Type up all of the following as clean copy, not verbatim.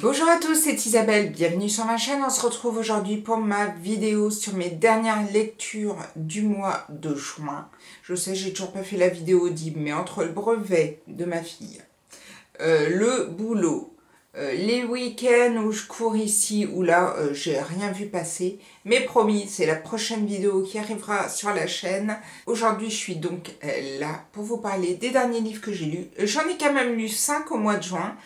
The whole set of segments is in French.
Bonjour à tous, c'est Isabelle, bienvenue sur ma chaîne. On se retrouve aujourd'hui pour ma vidéo sur mes dernières lectures du mois de juin. Je sais, j'ai toujours pas fait la vidéo audible, mais entre le brevet de ma fille, le boulot, les week-ends où je cours ici ou là, j'ai rien vu passer. Mais promis, c'est la prochaine vidéo qui arrivera sur la chaîne. Aujourd'hui, je suis donc là pour vous parler des derniers livres que j'ai lus. J'en ai quand même lu 5 au mois de juin.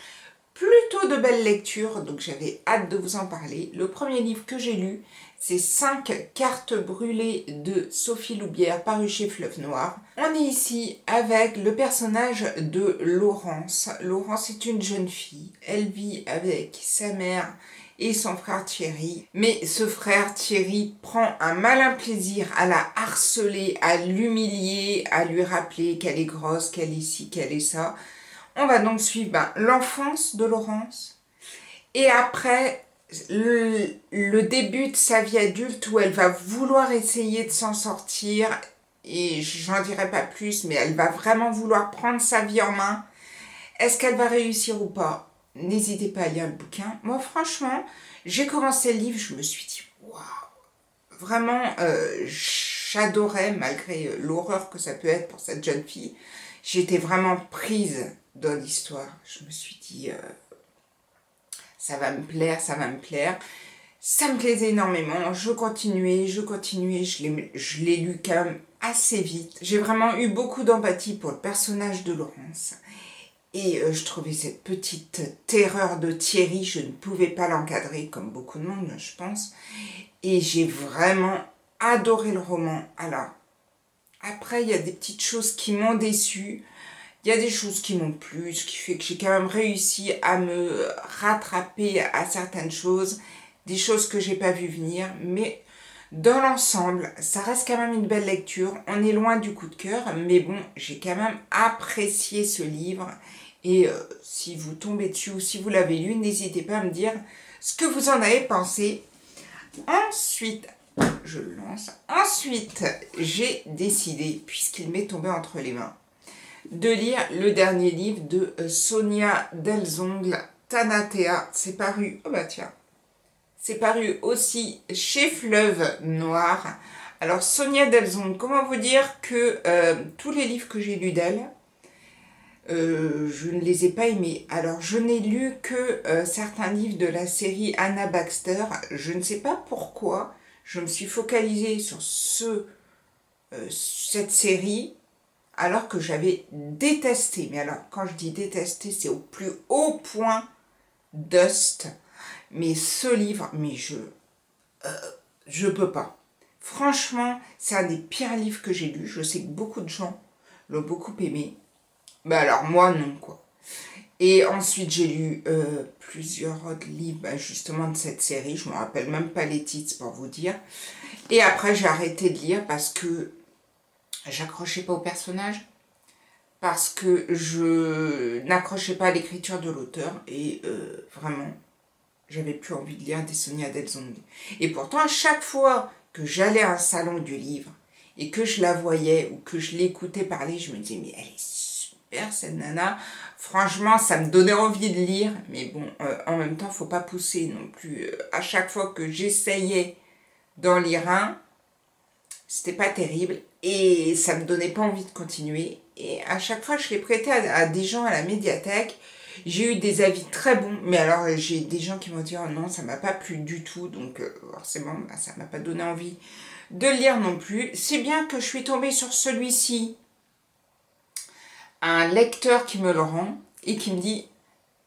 Plutôt de belles lectures, donc j'avais hâte de vous en parler. Le premier livre que j'ai lu, c'est 5 cartes brûlées de Sophie Loubière, paru chez Fleuve Noir. On est ici avec le personnage de Laurence. Laurence est une jeune fille. Elle vit avec sa mère et son frère Thierry. Mais ce frère Thierry prend un malin plaisir à la harceler, à l'humilier, à lui rappeler qu'elle est grosse, qu'elle est ci, qu'elle est ça. On va donc suivre l'enfance de Laurence et après le début de sa vie adulte où elle va vouloir essayer de s'en sortir et j'en dirai pas plus, mais elle va vraiment vouloir prendre sa vie en main. Est-ce qu'elle va réussir ou pas? N'hésitez pas à lire le bouquin. Moi franchement, j'ai commencé le livre, je me suis dit waouh, vraiment j'adorais malgré l'horreur que ça peut être pour cette jeune fille. J'étais vraiment prise dans l'histoire. Je me suis dit, ça va me plaire, ça va me plaire. Ça me plaisait énormément. Je continuais, je l'ai lu quand même assez vite. J'ai vraiment eu beaucoup d'empathie pour le personnage de Laurence. Et je trouvais cette petite terreur de Thierry, je ne pouvais pas l'encadrer, comme beaucoup de monde, je pense. Et j'ai vraiment adoré le roman. Alors, après, il y a des petites choses qui m'ont déçue. Il y a des choses qui m'ont plu, ce qui fait que j'ai quand même réussi à me rattraper à certaines choses, des choses que j'ai pas vu venir, mais dans l'ensemble, ça reste quand même une belle lecture. On est loin du coup de cœur, mais bon, j'ai quand même apprécié ce livre. Et si vous tombez dessus ou si vous l'avez lu, n'hésitez pas à me dire ce que vous en avez pensé. Ensuite, je le lance. Ensuite, j'ai décidé, puisqu'il m'est tombé entre les mains, de lire le dernier livre de Sonia Delzongle, Thanatea. C'est paru, oh bah tiens, c'est paru aussi chez Fleuve Noir. Alors Sonia Delzongle, comment vous dire que tous les livres que j'ai lus d'elle, je ne les ai pas aimés. Alors je n'ai lu que certains livres de la série Anna Baxter. Je ne sais pas pourquoi, je me suis focalisée sur cette série, alors que j'avais détesté, mais alors quand je dis détesté, c'est au plus haut point Dust, mais ce livre, mais je peux pas. Franchement, c'est un des pires livres que j'ai lus. Je sais que beaucoup de gens l'ont beaucoup aimé, mais alors moi non quoi. Et ensuite j'ai lu plusieurs autres livres justement de cette série, je me rappelle même pas les titres pour vous dire. Et après j'ai arrêté de lire parce que j'accrochais pas au personnage, parce que je n'accrochais pas à l'écriture de l'auteur et vraiment, j'avais plus envie de lire des Sonia Delzongle. Et pourtant, à chaque fois que j'allais à un salon du livre et que je la voyais ou que je l'écoutais parler, je me disais, mais elle est super cette nana. Franchement, ça me donnait envie de lire, mais bon, en même temps, faut pas pousser non plus. À chaque fois que j'essayais d'en lire un, c'était pas terrible et ça me donnait pas envie de continuer. Et à chaque fois, je l'ai prêté à des gens à la médiathèque. J'ai eu des avis très bons, mais alors j'ai des gens qui m'ont dit oh non, ça m'a pas plu du tout, donc forcément, ça m'a pas donné envie de le lire non plus. C'est bien que je suis tombée sur celui-ci, un lecteur qui me le rend et qui me dit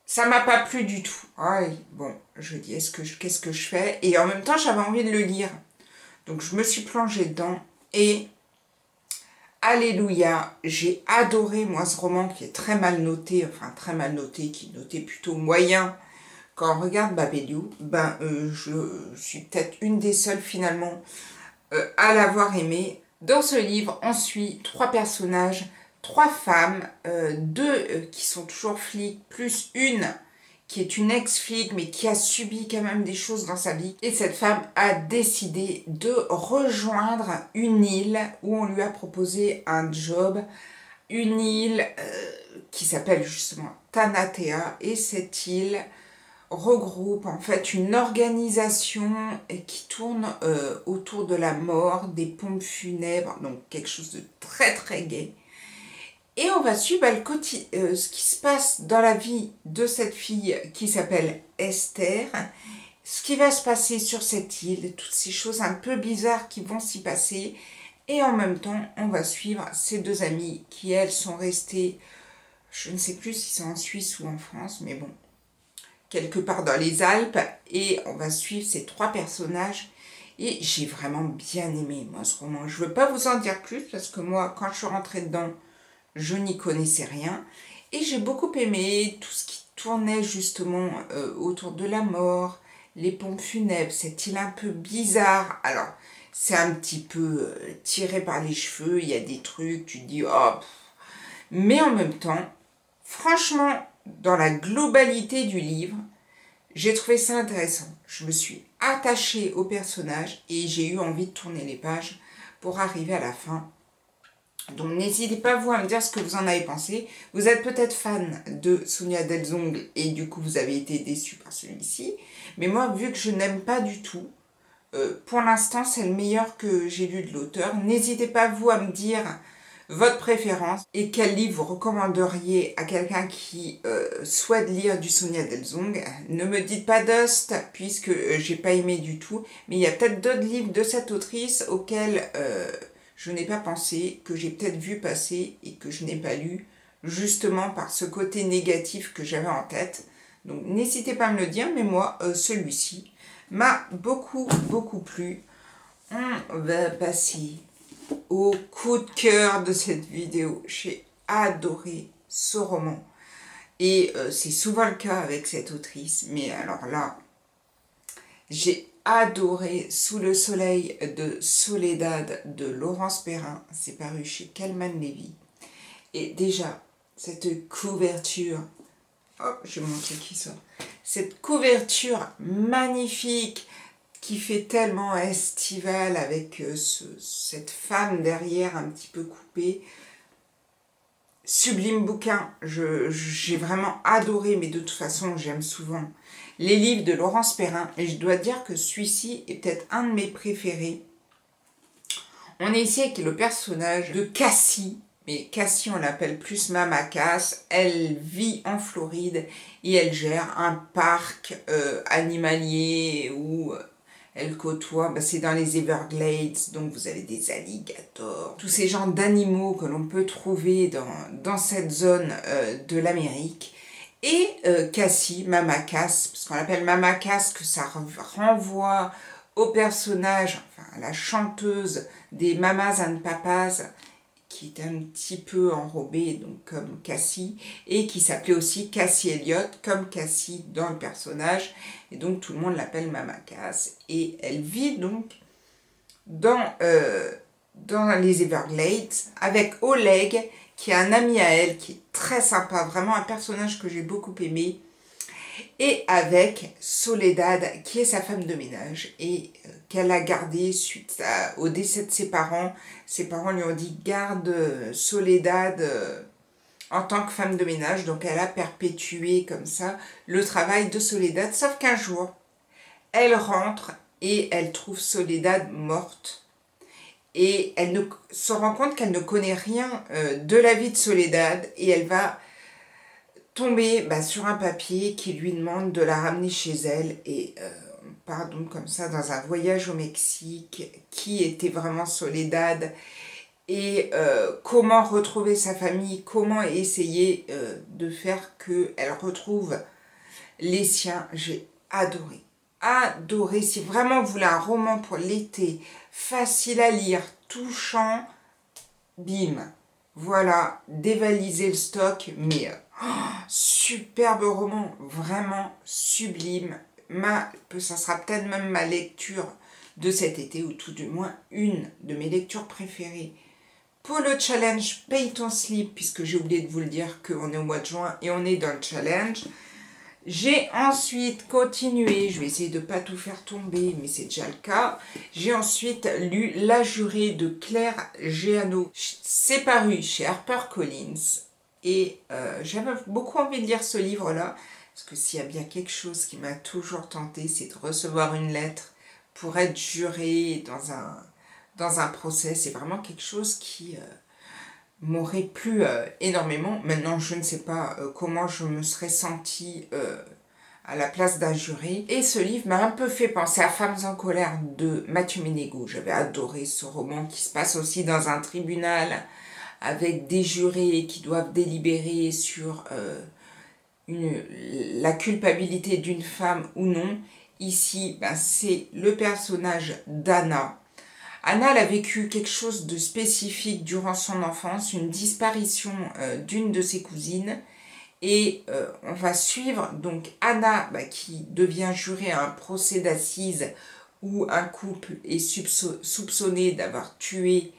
ça m'a pas plu du tout. Ah, bon, je dis qu'est-ce que je fais? Et en même temps, j'avais envie de le lire. Donc je me suis plongée dedans et alléluia, j'ai adoré moi ce roman qui est très mal noté, enfin très mal noté, qui est noté plutôt moyen. Quand on regarde Babelio, je suis peut-être une des seules finalement à l'avoir aimé. Dans ce livre, on suit 3 personnages, 3 femmes, 2 qui sont toujours flics, plus une qui est une ex-flic, mais qui a subi quand même des choses dans sa vie. Et cette femme a décidé de rejoindre une île où on lui a proposé un job. Une île qui s'appelle justement Thanatea. Et cette île, regroupe en fait une organisation qui tourne autour de la mort, des pompes funèbres, donc quelque chose de très très gai. Et on va suivre ce qui se passe dans la vie de cette fille qui s'appelle Esther, ce qui va se passer sur cette île, toutes ces choses un peu bizarres qui vont s'y passer. Et en même temps, on va suivre ces deux amies qui, elles, sont restées, je ne sais plus si c'est en Suisse ou en France, mais bon, quelque part dans les Alpes. Et on va suivre ces trois personnages. Et j'ai vraiment bien aimé, moi, ce roman. Je ne veux pas vous en dire plus, parce que moi, quand je suis rentrée dedans, je n'y connaissais rien. Et j'ai beaucoup aimé tout ce qui tournait justement autour de la mort, les pompes funèbres, cette île un peu bizarre. Alors, c'est un petit peu tiré par les cheveux, il y a des trucs, tu te dis, oh, mais en même temps, franchement, dans la globalité du livre, j'ai trouvé ça intéressant. Je me suis attachée au personnage et j'ai eu envie de tourner les pages pour arriver à la fin. Donc n'hésitez pas vous à me dire ce que vous en avez pensé. Vous êtes peut-être fan de Sonia Delzong et du coup vous avez été déçu par celui-ci. Mais moi, vu que je n'aime pas du tout, pour l'instant c'est le meilleur que j'ai lu de l'auteur. N'hésitez pas vous à me dire votre préférence et quel livre vous recommanderiez à quelqu'un qui souhaite lire du Sonia Delzong. Ne me dites pas Dust puisque j'ai pas aimé du tout, mais il y a peut-être d'autres livres de cette autrice auxquels je n'ai pas pensé, que j'ai peut-être vu passer et que je n'ai pas lu, justement par ce côté négatif que j'avais en tête. Donc n'hésitez pas à me le dire, mais moi celui-ci m'a beaucoup plu. On va passer au coup de cœur de cette vidéo. J'ai adoré ce roman. Et c'est souvent le cas avec cette autrice. Mais alors là, j'ai adoré Sous le soleil de Soledad de Laurence Perrin. C'est paru chez Calman Levy. Et déjà, cette couverture... Hop, je vais vous montrer qui sort. Cette couverture magnifique qui fait tellement estival avec cette femme derrière un petit peu coupée. Sublime bouquin, j'ai vraiment adoré, mais de toute façon j'aime souvent les livres de Laurence Perrin et je dois dire que celui-ci est peut-être un de mes préférés. On est ici avec le personnage de Cassie, mais Cassie on l'appelle plus Mama Cass. Elle vit en Floride et elle gère un parc animalier où elle côtoie, c'est dans les Everglades, donc vous avez des alligators, tous ces genres d'animaux que l'on peut trouver dans cette zone de l'Amérique. Et Cassie, Mama Cass, parce qu'on l'appelle Mama Cass, que ça renvoie au personnage, enfin à la chanteuse des Mamas and Papas, qui est un petit peu enrobée, donc comme Cassie, et qui s'appelait aussi Cassie Elliott, comme Cassie dans le personnage, et donc tout le monde l'appelle Mama Cass, et elle vit donc dans les Everglades, avec Oleg, qui est un ami à elle, qui est très sympa, vraiment un personnage que j'ai beaucoup aimé, et avec Soledad, qui est sa femme de ménage, et qu'elle a gardée suite au décès de ses parents. Ses parents lui ont dit « garde Soledad en tant que femme de ménage », donc elle a perpétué comme ça le travail de Soledad, sauf qu'un jour, elle rentre et elle trouve Soledad morte. Et elle se rend compte qu'elle ne connaît rien de la vie de Soledad, et elle va tomber sur un papier qui lui demande de la ramener chez elle, et on part donc comme ça dans un voyage au Mexique, qui était vraiment Soledad, et comment retrouver sa famille, comment essayer de faire qu'elle retrouve les siens. J'ai adoré, adoré. Si vraiment vous voulez un roman pour l'été, facile à lire, touchant, bim, voilà, dévaliser le stock, mais superbe roman, vraiment sublime. Ça sera peut-être même ma lecture de cet été, ou tout du moins une de mes lectures préférées. Pour le challenge Paye ton slip, puisque j'ai oublié de vous le dire qu'on est au mois de juin et on est dans le challenge, j'ai ensuite continué, je vais essayer de ne pas tout faire tomber, mais c'est déjà le cas. J'ai ensuite lu La jurée de Claire Géano. C'est paru chez HarperCollins. Et j'avais beaucoup envie de lire ce livre-là. Parce que s'il y a bien quelque chose qui m'a toujours tenté, c'est de recevoir une lettre pour être juré dans un procès. C'est vraiment quelque chose qui m'aurait plu énormément. Maintenant, je ne sais pas comment je me serais sentie à la place d'un juré. Et ce livre m'a un peu fait penser à Femmes en colère de Mathieu Ménégo. J'avais adoré ce roman qui se passe aussi dans un tribunal avec des jurés qui doivent délibérer sur la culpabilité d'une femme ou non. Ici, ben, c'est le personnage d'Anna. Anna, elle a vécu quelque chose de spécifique durant son enfance, une disparition d'une de ses cousines. Et on va suivre donc Anna qui devient jurée à un procès d'assises où un couple est soupçonné d'avoir tué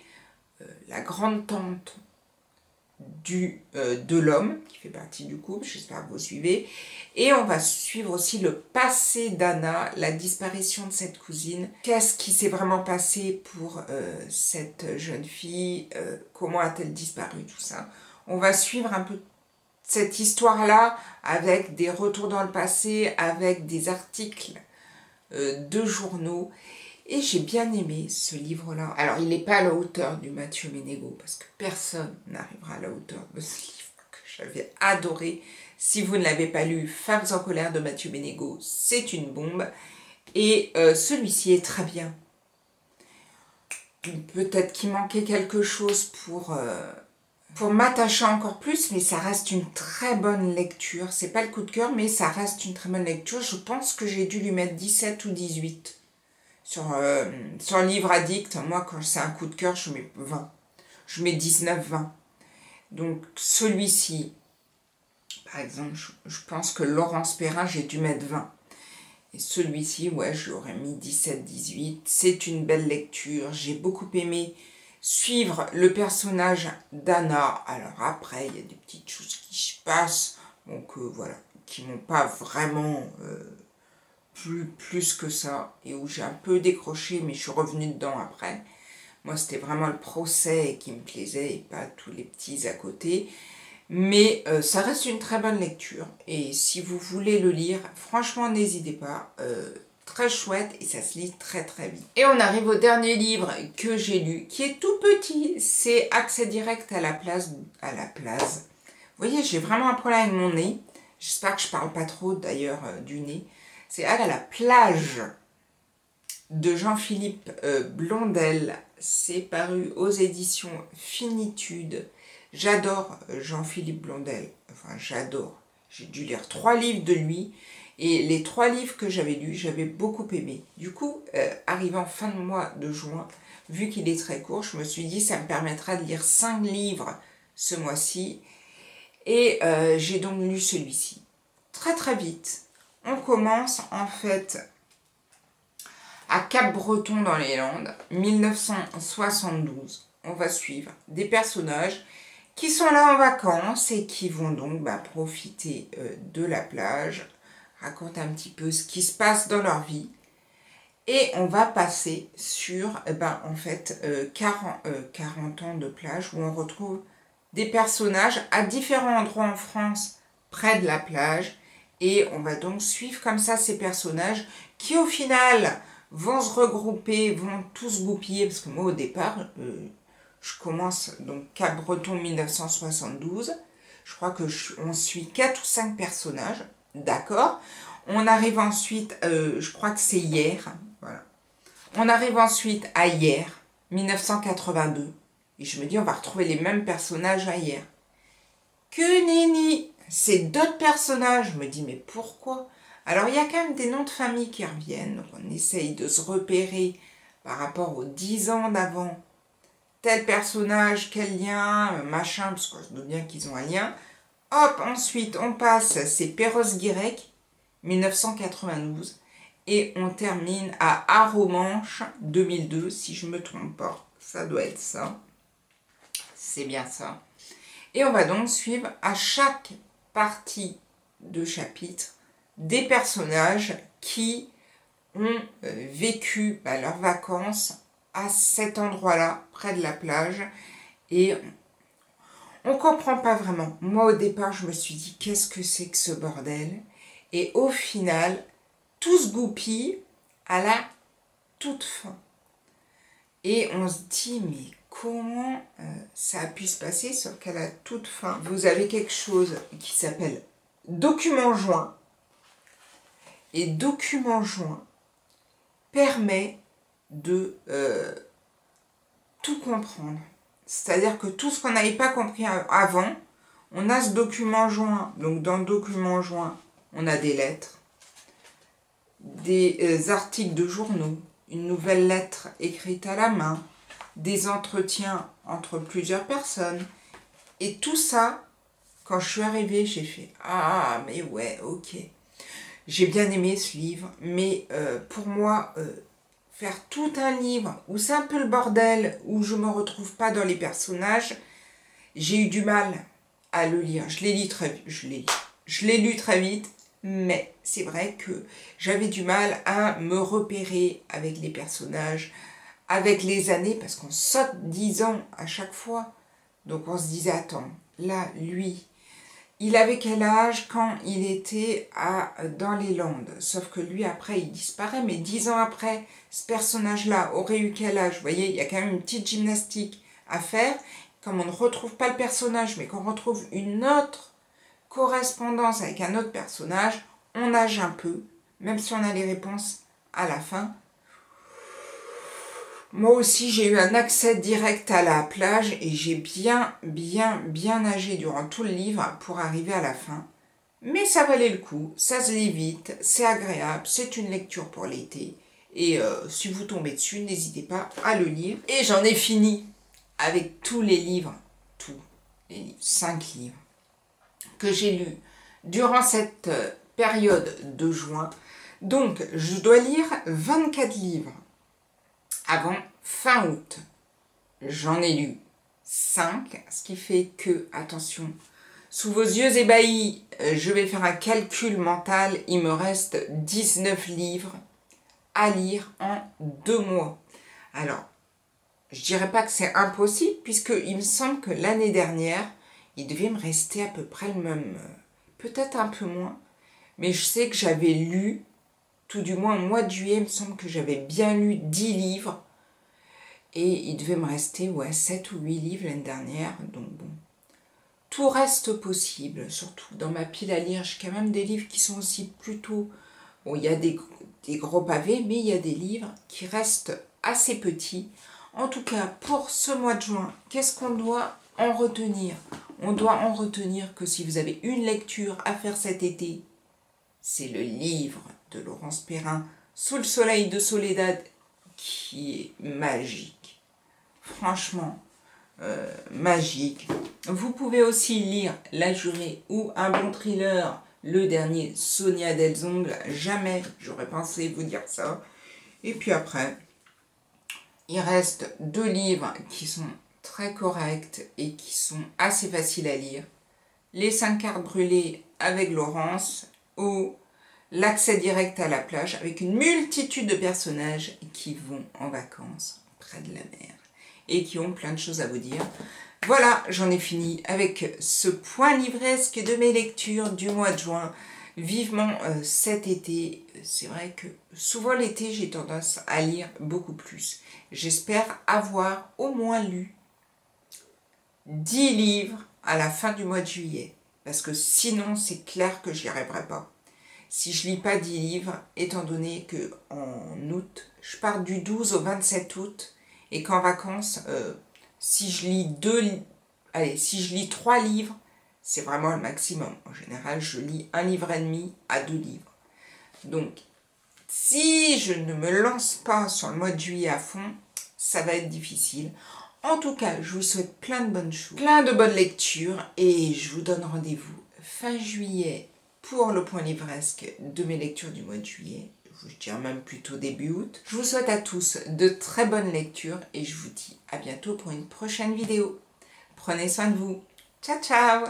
la grande-tante de l'homme, qui fait partie du couple, j'espère que vous suivez. Et on va suivre aussi le passé d'Anna, la disparition de cette cousine. Qu'est-ce qui s'est vraiment passé pour cette jeune fille, comment a-t-elle disparu, tout ça. On va suivre un peu cette histoire-là avec des retours dans le passé, avec des articles de journaux. Et j'ai bien aimé ce livre-là. Alors, il n'est pas à la hauteur du Mathieu Ménégo, parce que personne n'arrivera à la hauteur de ce livre que j'avais adoré. Si vous ne l'avez pas lu, Femmes en colère de Mathieu Ménégo, c'est une bombe. Et celui-ci est très bien. Peut-être qu'il manquait quelque chose pour m'attacher encore plus, mais ça reste une très bonne lecture. C'est pas le coup de cœur, mais ça reste une très bonne lecture. Je pense que j'ai dû lui mettre 17 ou 18 sur Livre Addict. Moi, quand c'est un coup de cœur, je mets 20. Je mets 19, 20. Donc, celui-ci, par exemple, je pense que Laurence Perrin, j'ai dû mettre 20. Et celui-ci, ouais, je l'aurais mis 17, 18. C'est une belle lecture. J'ai beaucoup aimé suivre le personnage d'Anna. Alors après, il y a des petites choses qui se passent, donc voilà, qui m'ont pas vraiment plus que ça, et où j'ai un peu décroché, mais je suis revenue dedans après. Moi, c'était vraiment le procès qui me plaisait, et pas tous les petits à côté. Mais ça reste une très bonne lecture, et si vous voulez le lire, franchement, n'hésitez pas. Très chouette et ça se lit très très vite. Et on arrive au dernier livre que j'ai lu, qui est tout petit, c'est Accès direct à la place. Vous voyez, j'ai vraiment un problème avec mon nez. J'espère que je parle pas trop d'ailleurs du nez. C'est À la plage de Jean-Philippe Blondel. C'est paru aux éditions Finitude. J'adore Jean-Philippe Blondel. Enfin, j'adore. J'ai dû lire 3 livres de lui. Et les 3 livres que j'avais lus, j'avais beaucoup aimé. Du coup, arrivant fin de mois de juin, vu qu'il est très court, je me suis dit ça me permettra de lire 5 livres ce mois-ci. Et j'ai donc lu celui-ci. Très très vite. On commence en fait à Cap-Breton dans les Landes, 1972. On va suivre des personnages qui sont là en vacances et qui vont donc profiter de la plage, raconter un petit peu ce qui se passe dans leur vie. Et on va passer sur en fait 40 ans de plage où on retrouve des personnages à différents endroits en France près de la plage. Et on va donc suivre comme ça ces personnages qui au final vont se regrouper, vont tous goupiller. Parce que moi au départ, je commence donc Cap-Breton 1972. Je crois que on suit 4 ou 5 personnages. D'accord. On arrive ensuite, je crois que c'est hier. Voilà. On arrive ensuite à hier, 1982. Et je me dis, on va retrouver les mêmes personnages à hier. Que nenni! C'est d'autres personnages. Je me dis, mais pourquoi? Alors, il y a quand même des noms de famille qui reviennent. Donc, on essaye de se repérer par rapport aux 10 ans d'avant. Tel personnage, quel lien, machin, parce que je doute bien qu'ils ont un lien. Hop, ensuite, on passe, c'est Perros-Guirec, 1992. Et on termine à Arromanches, 2002, si je ne me trompe pas. Ça doit être ça. C'est bien ça. Et on va donc suivre à chaque partie de chapitre des personnages qui ont vécu leurs vacances à cet endroit-là, près de la plage. Et on ne comprend pas vraiment. Moi, au départ, je me suis dit, qu'est-ce que c'est que ce bordel? Et au final, tout se goupille à la toute fin. Et on se dit, mais comment ça a pu se passer, sauf qu'à la toute fin, vous avez quelque chose qui s'appelle document joint. Et document joint permet de tout comprendre. C'est-à-dire que tout ce qu'on n'avait pas compris avant, on a ce document joint. Donc dans le document joint, on a des lettres, des articles de journaux, une nouvelle lettre écrite à la main, des entretiens entre plusieurs personnes. Et tout ça, quand je suis arrivée, j'ai fait « Ah, mais ouais, ok ». J'ai bien aimé ce livre, mais pour moi, faire tout un livre où c'est un peu le bordel, où je ne me retrouve pas dans les personnages, j'ai eu du mal à le lire. Je l'ai lu très vite, mais c'est vrai que j'avais du mal à me repérer avec les personnages, avec les années, parce qu'on saute 10 ans à chaque fois. Donc on se disait, attends, là, lui, il avait quel âge quand il était dans les Landes? Sauf que lui, après, il disparaît, mais 10 ans après, ce personnage-là aurait eu quel âge? Vous voyez, il y a quand même une petite gymnastique à faire. Comme on ne retrouve pas le personnage, mais qu'on retrouve une autre correspondance avec un autre personnage, on nage un peu, même si on a les réponses à la fin. Moi aussi, j'ai eu un accès direct à la plage et j'ai bien nagé durant tout le livre pour arriver à la fin. Mais ça valait le coup, ça se lit vite, c'est agréable, c'est une lecture pour l'été. Et si vous tombez dessus, n'hésitez pas à le lire. Et j'en ai fini avec tous les livres, 5 livres, que j'ai lus durant cette période de juin. Donc, je dois lire 24 livres. Avant fin août, j'en ai lu 5, ce qui fait que, attention, sous vos yeux ébahis, je vais faire un calcul mental, il me reste 19 livres à lire en 2 mois. Alors, je dirais pas que c'est impossible, puisqu'il me semble que l'année dernière, il devait me rester à peu près le même, peut-être un peu moins, mais je sais que j'avais lu, tout du moins au mois de juillet, il me semble que j'avais bien lu 10 livres, et il devait me rester 7 ou 8 livres l'année dernière, donc bon. Tout reste possible, surtout dans ma pile à lire, j'ai quand même des livres qui sont aussi plutôt... Bon, il y a des gros pavés, mais il y a des livres qui restent assez petits. En tout cas, pour ce mois de juin, qu'est-ce qu'on doit en retenir? On doit en retenir que si vous avez une lecture à faire cet été, c'est le livre de Laurence Perrin, Sous le soleil de Soledad, qui est magique. Franchement, magique. Vous pouvez aussi lire La Jurée ou un bon thriller, le dernier, Sonia Delzongle. Jamais j'aurais pensé vous dire ça. Et puis après, il reste 2 livres qui sont très corrects et qui sont assez faciles à lire. Les 5 cartes brûlées avec Laurence ou L'accès direct à la plage avec une multitude de personnages qui vont en vacances près de la mer et qui ont plein de choses à vous dire. Voilà, j'en ai fini avec ce point livresque de mes lectures du mois de juin. Vivement cet été, c'est vrai que souvent l'été j'ai tendance à lire beaucoup plus. J'espère avoir au moins lu 10 livres à la fin du mois de juillet, parce que sinon c'est clair que j'y arriverai pas. Si je lis pas 10 livres, étant donné que en août, je pars du 12 au 27 août, et qu'en vacances, si je lis 3 livres, c'est vraiment le maximum. En général, je lis 1 livre et demi à 2 livres. Donc, si je ne me lance pas sur le mois de juillet à fond, ça va être difficile. En tout cas, je vous souhaite plein de bonnes choses, plein de bonnes lectures, et je vous donne rendez-vous fin juillet pour le point livresque de mes lectures du mois de juillet. Je dirais même plutôt début août. Je vous souhaite à tous de très bonnes lectures et je vous dis à bientôt pour une prochaine vidéo. Prenez soin de vous. Ciao, ciao!